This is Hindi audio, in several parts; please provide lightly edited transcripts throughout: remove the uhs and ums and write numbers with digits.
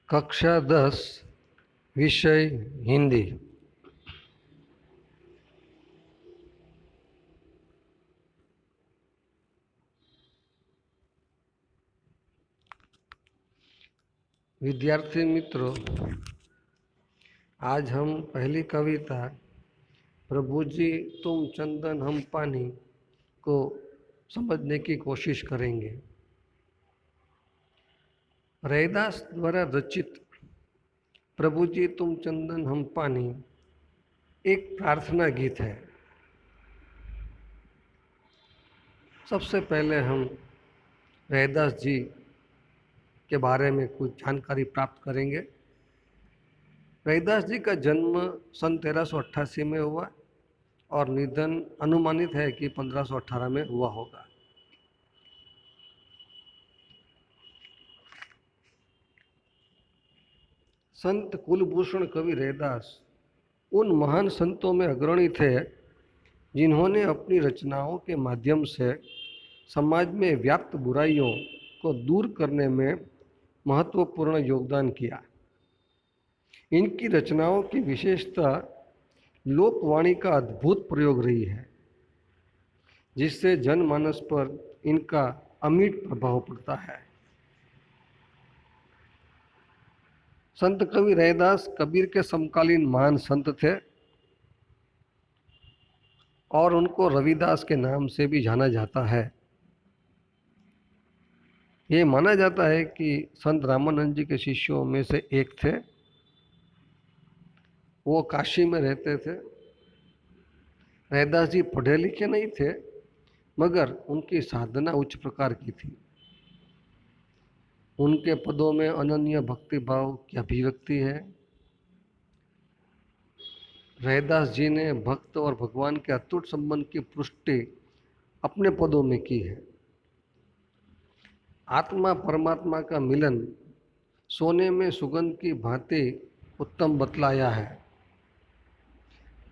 कक्षा 10 विषय हिंदी। विद्यार्थी मित्रों, आज हम पहली कविता प्रभु जी तुम चंदन हम पानी को समझने की कोशिश करेंगे। रैदास द्वारा रचित प्रभु जी तुम चंदन हम पानी एक प्रार्थना गीत है। सबसे पहले हम रैदास जी के बारे में कुछ जानकारी प्राप्त करेंगे। रैदास जी का जन्म सन 1388 में हुआ और निधन अनुमानित है कि 1518 में हुआ होगा। संत कुलभूषण कवि रैदास उन महान संतों में अग्रणी थे जिन्होंने अपनी रचनाओं के माध्यम से समाज में व्याप्त बुराइयों को दूर करने में महत्वपूर्ण योगदान किया। इनकी रचनाओं की विशेषता लोकवाणी का अद्भुत प्रयोग रही है, जिससे जनमानस पर इनका अमिट प्रभाव पड़ता है। संत कवि रैदास कबीर के समकालीन महान संत थे और उनको रविदास के नाम से भी जाना जाता है। ये माना जाता है कि संत रामानंद जी के शिष्यों में से एक थे। वो काशी में रहते थे। रैदास जी पढ़े लिखे नहीं थे, मगर उनकी साधना उच्च प्रकार की थी। उनके पदों में अनन्य भक्ति भाव की अभिव्यक्ति है। रैदास जी ने भक्त और भगवान के अटूट संबंध की पुष्टि अपने पदों में की है। आत्मा परमात्मा का मिलन सोने में सुगंध की भांति उत्तम बतलाया है।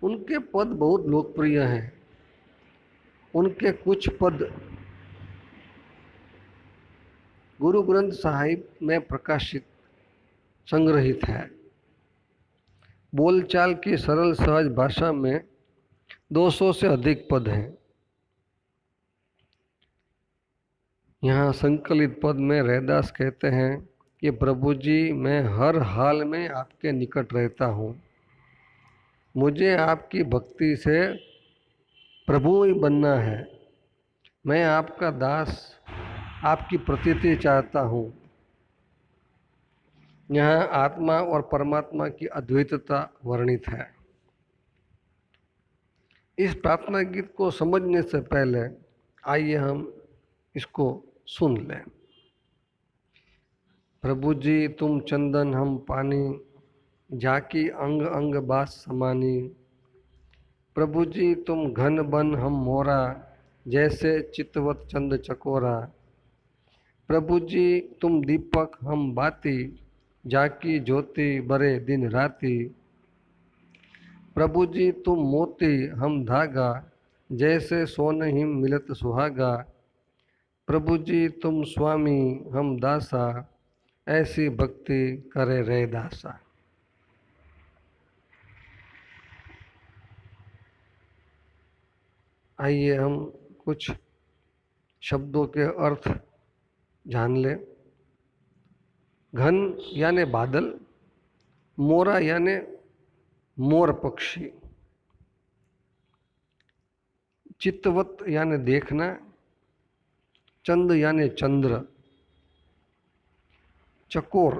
उनके पद बहुत लोकप्रिय हैं। उनके कुछ पद गुरु ग्रंथ साहिब में प्रकाशित संग्रहित है। बोलचाल की सरल सहज भाषा में 200 से अधिक पद हैं। यहाँ संकलित पद में रैदास कहते हैं कि प्रभु जी मैं हर हाल में आपके निकट रहता हूँ। मुझे आपकी भक्ति से प्रभु ही बनना है। मैं आपका दास आपकी प्रतीति चाहता हूँ। यहाँ आत्मा और परमात्मा की अद्वैतता वर्णित है। इस प्रार्थना गीत को समझने से पहले आइए हम इसको सुन लें। प्रभु जी तुम चंदन हम पानी, जाकी अंग अंग बास समानी। प्रभु जी तुम घन बन हम मोरा, जैसे चितवत चंद चकोरा। प्रभु जी तुम दीपक हम बाती, जाकी ज्योति बरे दिन राती। प्रभु जी तुम मोती हम धागा, जैसे सोन हिम मिलत सुहागा। प्रभु जी तुम स्वामी हम दासा, ऐसी भक्ति करे रैदासा। आइए हम कुछ शब्दों के अर्थ जान लें। घन यानी बादल, मोरा यानी मोर पक्षी, चित्तवत यानी देखना, चंद यानी चंद्र, चकोर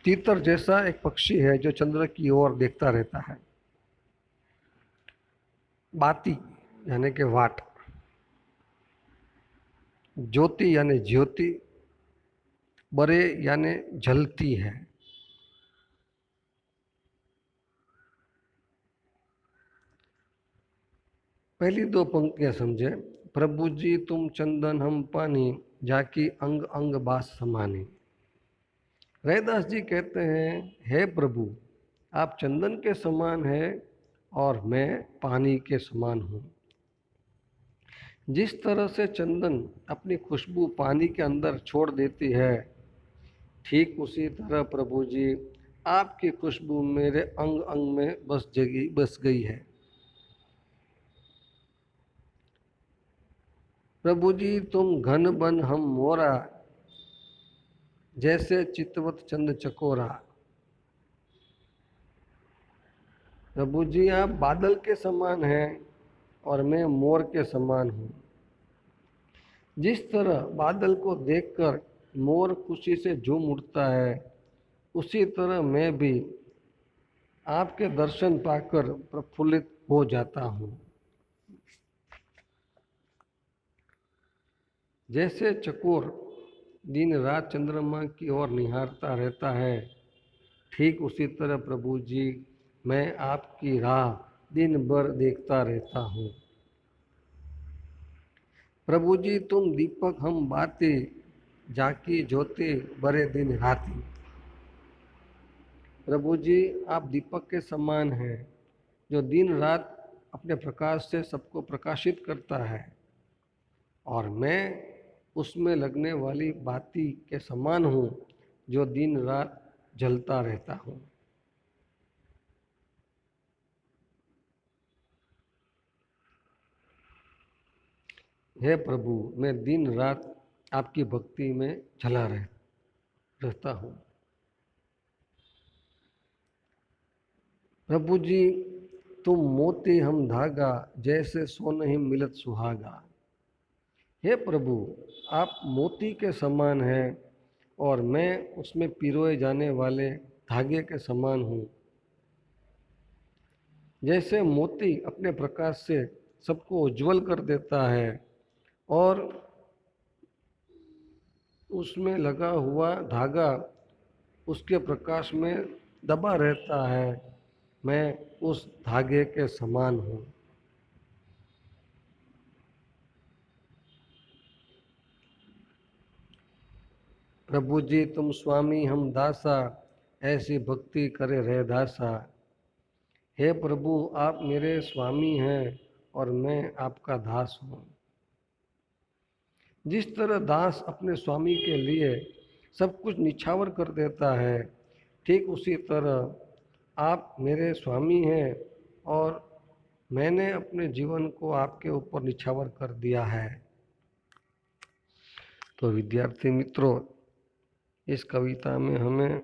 तीतर जैसा एक पक्षी है जो चंद्र की ओर देखता रहता है। बाती यानी कि वाट, ज्योति यानी ज्योति, बरे यानी जलती है। पहली दो पंक्तियां समझे। प्रभु जी तुम चंदन हम पानी, जाकी अंग अंग बास समानी। रैदास जी कहते हैं, हे प्रभु आप चंदन के समान हैं और मैं पानी के समान हूँ। जिस तरह से चंदन अपनी खुशबू पानी के अंदर छोड़ देती है, ठीक उसी तरह प्रभु जी आपकी खुशबू मेरे अंग अंग में बस गई है। प्रभु जी तुम घन बन हम मोरा, जैसे चितवत चंद चकोरा। प्रभु जी आप बादल के समान हैं और मैं मोर के समान हूँ। जिस तरह बादल को देखकर मोर खुशी से झूम उठता है, उसी तरह मैं भी आपके दर्शन पाकर प्रफुल्लित हो जाता हूँ। जैसे चकोर दिन रात चंद्रमा की ओर निहारता रहता है, ठीक उसी तरह प्रभु जी मैं आपकी राह दिन भर देखता रहता हूँ। प्रभु जी तुम दीपक हम बाती, जाकी ज्योति बरे दिन राती। प्रभु जी आप दीपक के समान हैं, जो दिन रात अपने प्रकाश से सबको प्रकाशित करता है, और मैं उसमें लगने वाली बाती के समान हूँ, जो दिन रात जलता रहता हूँ। हे प्रभु मैं दिन रात आपकी भक्ति में जला रहता हूँ। प्रभु जी तुम मोती हम धागा, जैसे सोन मिलत सुहागा। हे प्रभु आप मोती के समान हैं और मैं उसमें पिरोए जाने वाले धागे के समान हूँ। जैसे मोती अपने प्रकाश से सबको उज्जवल कर देता है और उसमें लगा हुआ धागा उसके प्रकाश में दबा रहता है, मैं उस धागे के समान हूँ। प्रभु जी तुम स्वामी हम दासा, ऐसी भक्ति करे रह दासा। हे प्रभु आप मेरे स्वामी हैं और मैं आपका दास हूँ। जिस तरह दास अपने स्वामी के लिए सब कुछ निछावर कर देता है, ठीक उसी तरह आप मेरे स्वामी हैं और मैंने अपने जीवन को आपके ऊपर निछावर कर दिया है। तो विद्यार्थी मित्रों, इस कविता में हमें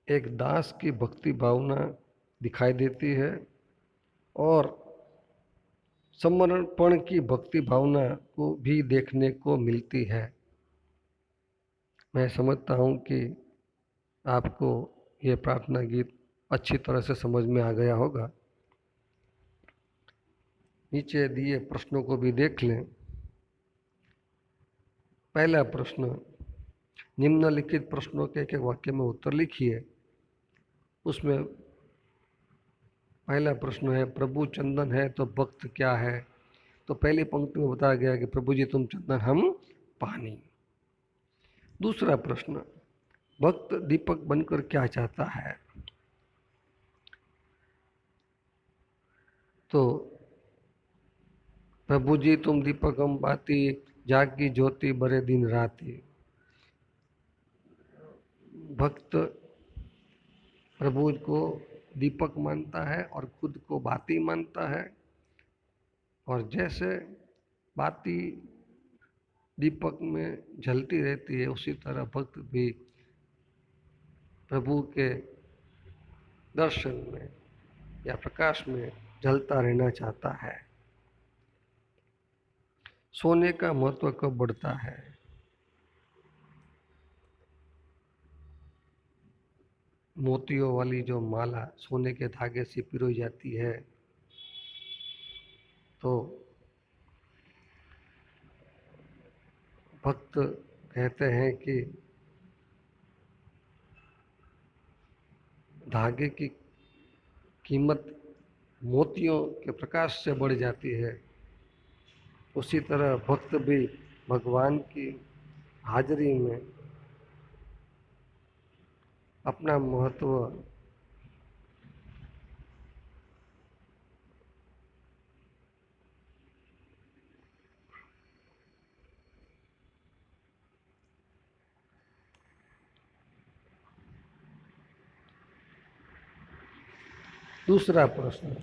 एक दास की भक्ति भावना दिखाई देती है और समर्पण की भक्ति भावना को भी देखने को मिलती है। मैं समझता हूँ कि आपको ये प्रार्थना गीत अच्छी तरह से समझ में आ गया होगा। नीचे दिए प्रश्नों को भी देख लें। पहला प्रश्न, निम्नलिखित प्रश्नों के एक एक वाक्य में उत्तर लिखिए। उसमें पहला प्रश्न है प्रभु चंदन है तो भक्त क्या है। तो पहली पंक्ति में बताया गया कि प्रभु जी तुम चंदन हम पानी। दूसरा प्रश्न, भक्त दीपक बनकर क्या चाहता है। तो प्रभु जी तुम दीपक हम बाती, जागी ज्योति बरे दिन राती। भक्त प्रभु को दीपक मानता है और खुद को बाती मानता है, और जैसे बाती दीपक में जलती रहती है, उसी तरह भक्त भी प्रभु के दर्शन में या प्रकाश में जलता रहना चाहता है। सोने का महत्व कब बढ़ता है। मोतियों वाली जो माला सोने के धागे से पिरोई जाती है, तो भक्त कहते हैं कि धागे की कीमत मोतियों के प्रकाश से बढ़ जाती है। उसी तरह भक्त भी भगवान की हाजिरी में अपना महत्व दूसरा प्रश्न,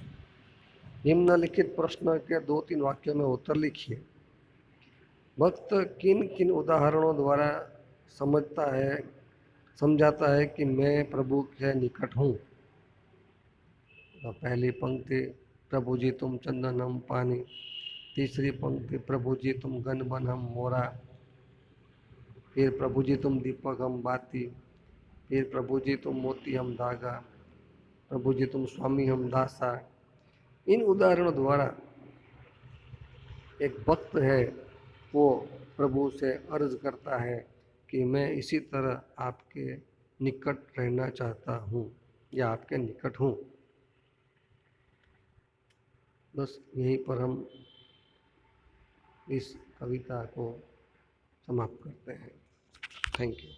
निम्नलिखित प्रश्न के 2-3 वाक्यों में उत्तर लिखिए। भक्त किन किन उदाहरणों द्वारा समझाता है कि मैं प्रभु के निकट हूँ? पहली पंक्ति, प्रभु जी तुम चंदन हम पानी। तीसरी पंक्ति, प्रभु जी तुम गन बन हम मोरा। फिर प्रभु जी तुम दीपक हम बाती। फिर प्रभु जी तुम मोती हम धागा। प्रभु जी तुम स्वामी हम दासा। इन उदाहरणों द्वारा एक भक्त है वो प्रभु से अर्ज करता है कि मैं इसी तरह आपके निकट रहना चाहता हूँ या आपके निकट हूँ। बस यहीं पर हम इस कविता को समाप्त करते हैं। Thank you.